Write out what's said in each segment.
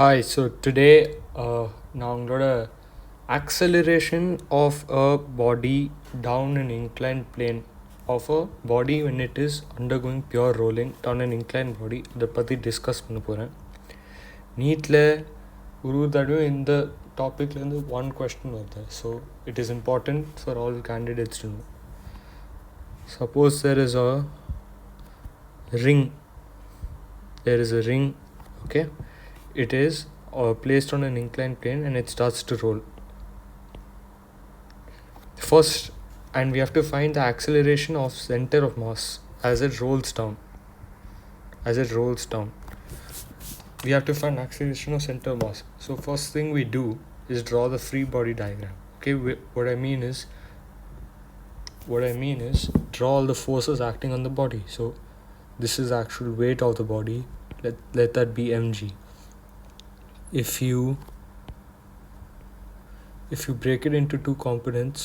Hi, so today now I'm gonna acceleration of a body down an inclined plane of a body when it is undergoing pure rolling down an inclined body அதை பற்றி discuss பண்ண போகிறேன் நீட்டில் ஒரு தடவை இந்த டாப்பிக்லேருந்து one question வருது so it is important for all candidates to know. Suppose there is a ring, okay, it is placed on an inclined plane and it starts to roll first, and we have to find the acceleration of center of mass as it rolls down. We have to find acceleration of center of mass. So first thing we do is draw the free body diagram. Okay, what I mean is draw all the forces acting on the body. So this is actual weight of the body. Let that be mg. If you break it into two components,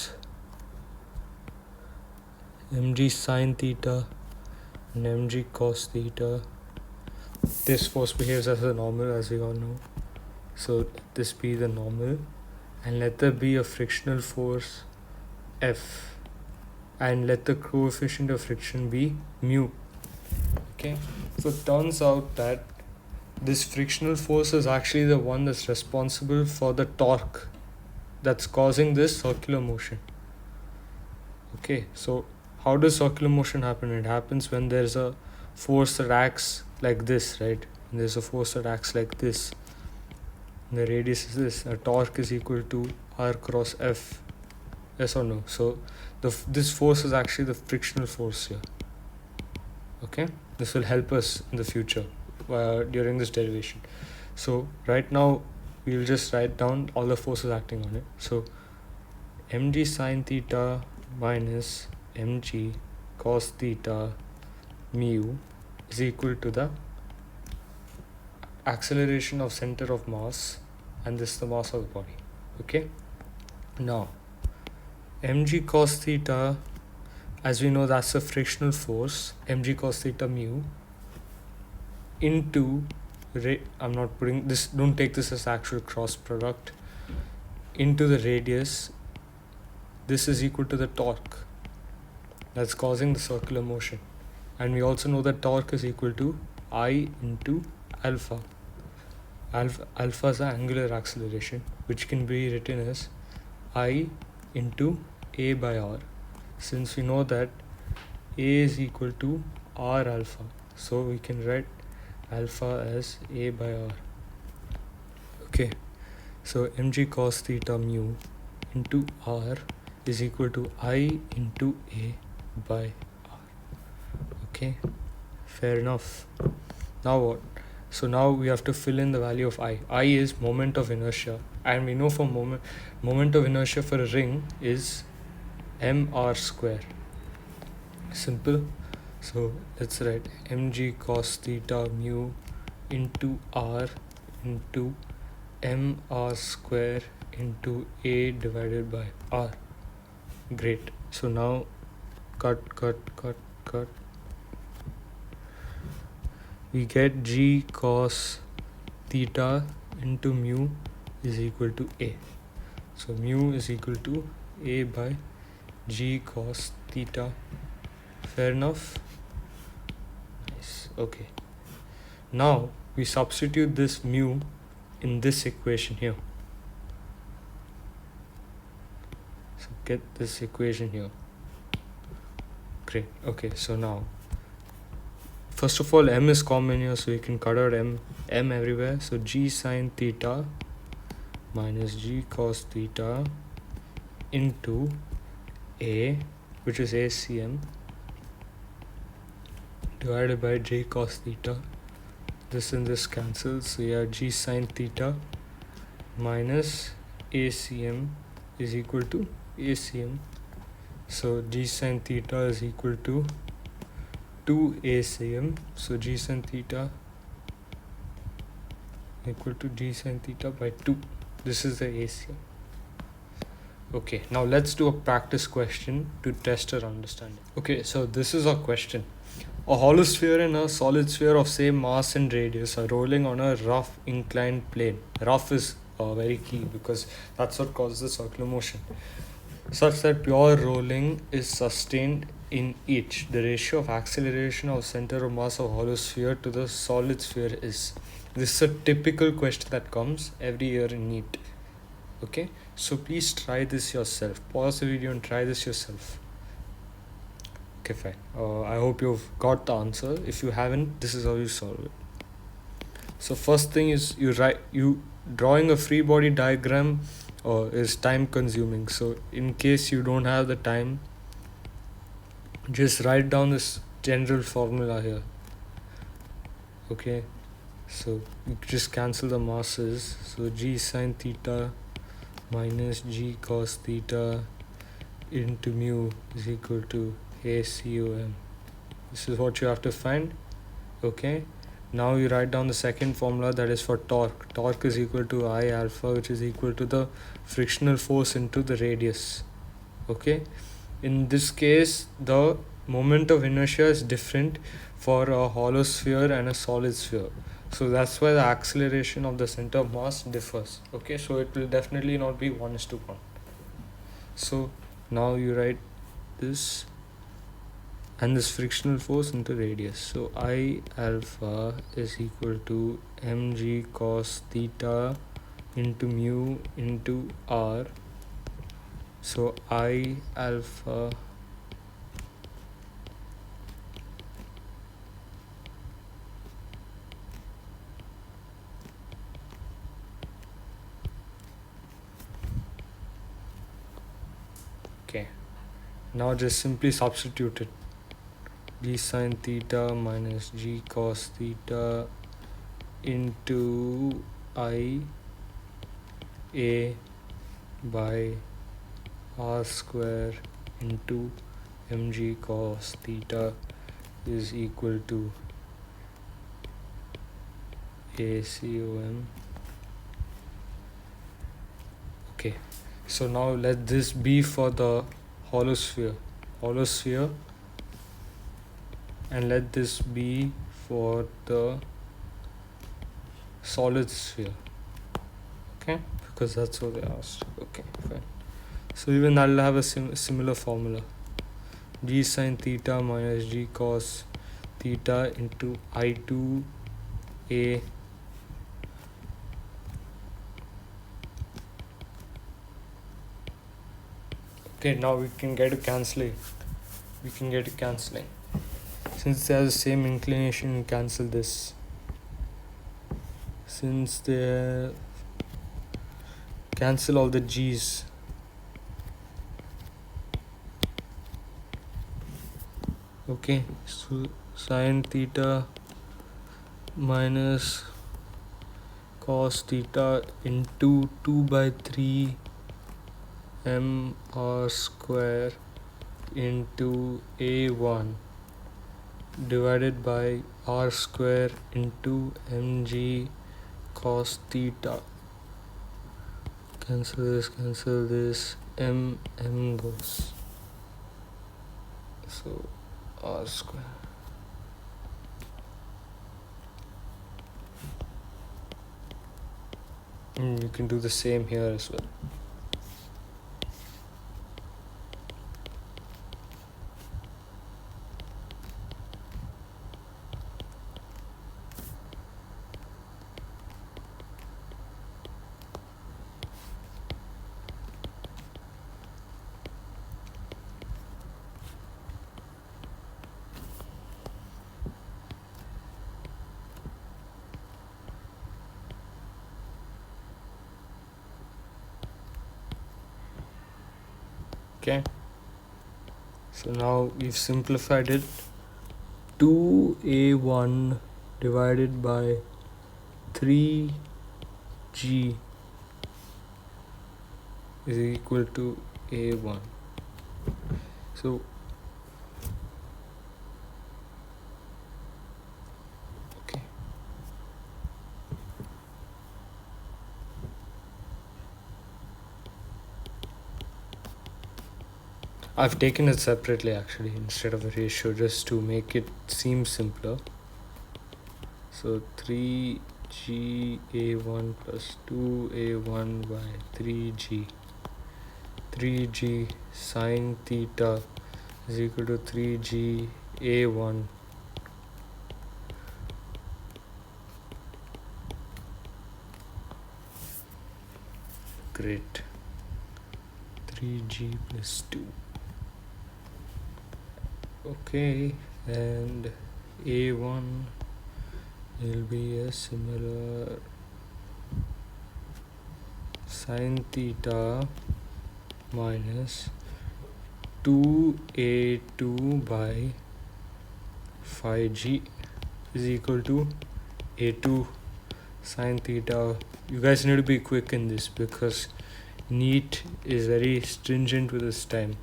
mg sine theta and mg cos theta, this force behaves as a normal, as we all know, so let this be the normal, and let there be a frictional force F, and let the coefficient of friction be mu. Okay, so it turns out that this frictional force is actually the one that's responsible for the torque that's causing this circular motion. Okay, so how does circular motion happen? It happens when there's a force that acts like this, right? And there's a force that acts like this. And the radius is this. A torque is equal to R cross F. Yes or no? So this force is actually the frictional force here. Okay, this will help us in the future during this derivation. So right now we'll just write down all the forces acting on it. So mg sine theta minus mg cos theta mu is equal to the acceleration of center of mass, and this is the mass of the body. Okay, now mg cos theta, as we know, that's a frictional force, mg cos theta mu, into I'm not putting this, don't take this as actual cross product, into the radius. This is equal to the torque that's causing the circular motion, and we also know that torque is equal to I into alpha. Alpha is the angular acceleration, which can be written as I into A by R, since we know that A is equal to R alpha, so we can write alpha as A by R. Okay, so mg cos theta mu into R is equal to I into A by R. Okay, fair enough. Now what? So now we have to fill in the value of I. I is moment of inertia, and we know for moment of inertia for a ring is mr square. Simple. So let's write mg cos theta mu into R into mr square into A divided by R. Great. So now cut. We get g cos theta into mu is equal to A. So mu is equal to A by g cos theta. Fair enough? Nice. Okay. Now we substitute this mu in this equation here. So get this equation here. Great. Okay, so now first of all, m is common here, so you can cut out m everywhere. So g sine theta minus g cos theta into A, which is ACM, divided by j cos theta. This and this cancels, so you have g sine theta minus ACM is equal to ACM. So g sine theta is equal to 2 ACM. So g sine theta equal to g sine theta by 2. This is the ACM. Okay, now let's do a practice question to test our understanding. Okay, so this is our question. A hollow sphere and a solid sphere of same mass and radius are rolling on a rough inclined plane. Rough is very key because that's what causes the circular motion. Such that pure rolling is sustained in each. The ratio of acceleration of center of mass of hollow sphere to the solid sphere is. This is a typical question that comes every year in NEET. Okay, so please try this yourself. Pause the video and try this yourself. Okay, fine. I hope you've got the answer. If you haven't, this is how you solve it. So first thing is you drawing a free body diagram is time consuming. So in case you don't have the time, just write down this general formula here. Okay, so you just cancel the masses. So g sine theta minus g cos theta into mu is equal to ACOM. This is what you have to find. Okay, now you write down the second formula, that is for torque. Torque is equal to I alpha, which is equal to the frictional force into the radius. Okay, in this case the moment of inertia is different for a hollow sphere and a solid sphere, so that's why the acceleration of the center of mass differs. Okay, so it will definitely not be 1:1. So now you write this and this frictional force into radius. So I alpha is equal to mg cos theta into mu into r. So I alpha okay, now just simply substitute it. G sine theta minus g cos theta into I a by r square into mg cos theta is equal to ACOM. Okay, so now let this be for the hollow sphere, and let this be for the solid sphere. Okay, because that's what they asked. Okay, fine. So even that'll have a similar formula. G sine theta minus g cos theta into I2 a okay, now we can get to cancelling. Since they have the same inclination, cancel this. Since they cancel all the g's. Okay, so sine theta minus cos theta into 2 by 3 m r square into a1 divided by r square into mg cos theta. Cancel this, m goes. So r square. And you can do the same here as well. Okay, so now we've simplified it. 2a1 divided by 3g is equal to a1. So okay, I've taken it separately actually instead of a ratio just to make it seem simpler. So 3GA1 plus 2A1 by 3G. 3G sine theta is equal to 3GA1 great 3G plus 2. Okay, and A1 will be a similar sine theta minus 2A2 by 5G is equal to A2 sine theta. You guys need to be quick in this because NEET is very stringent with this time.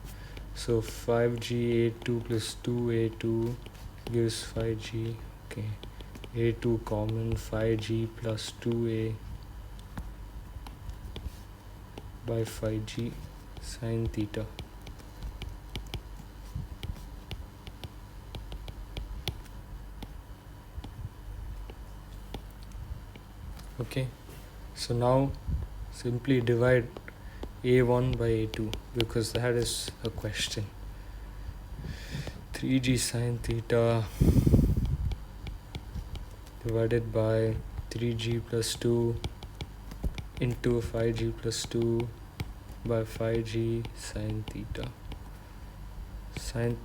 So 5G A2 plus 2A2 gives 5G. Okay, A2 common, 5G plus 2A by 5G sine theta. Okay, so now simply divide A1 by A2 because that is a question. 3G sine theta divided by 3G plus 2 into 5G plus 2 by 5G sine theta. Sine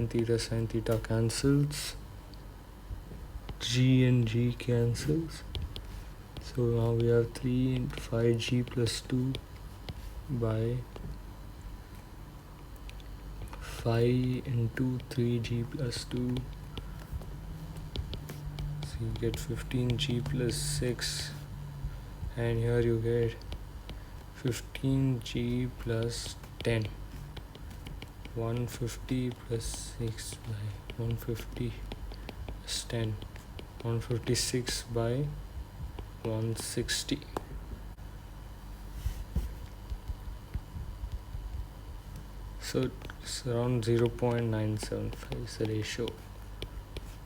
theta cancels. G and G cancels. So now we have 3 into 5G plus 2 by 5 into 3G plus 2. So you get 15G plus 6, and here you get 15G plus 10. 150 plus 6 by 150 is 10. 156 by 160. So it's around 0.975 is the ratio.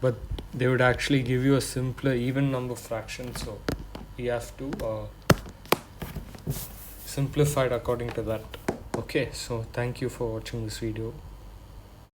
But they would actually give you a simpler even number fraction, so you have to simplify it according to that. Okay, so thank you for watching this video.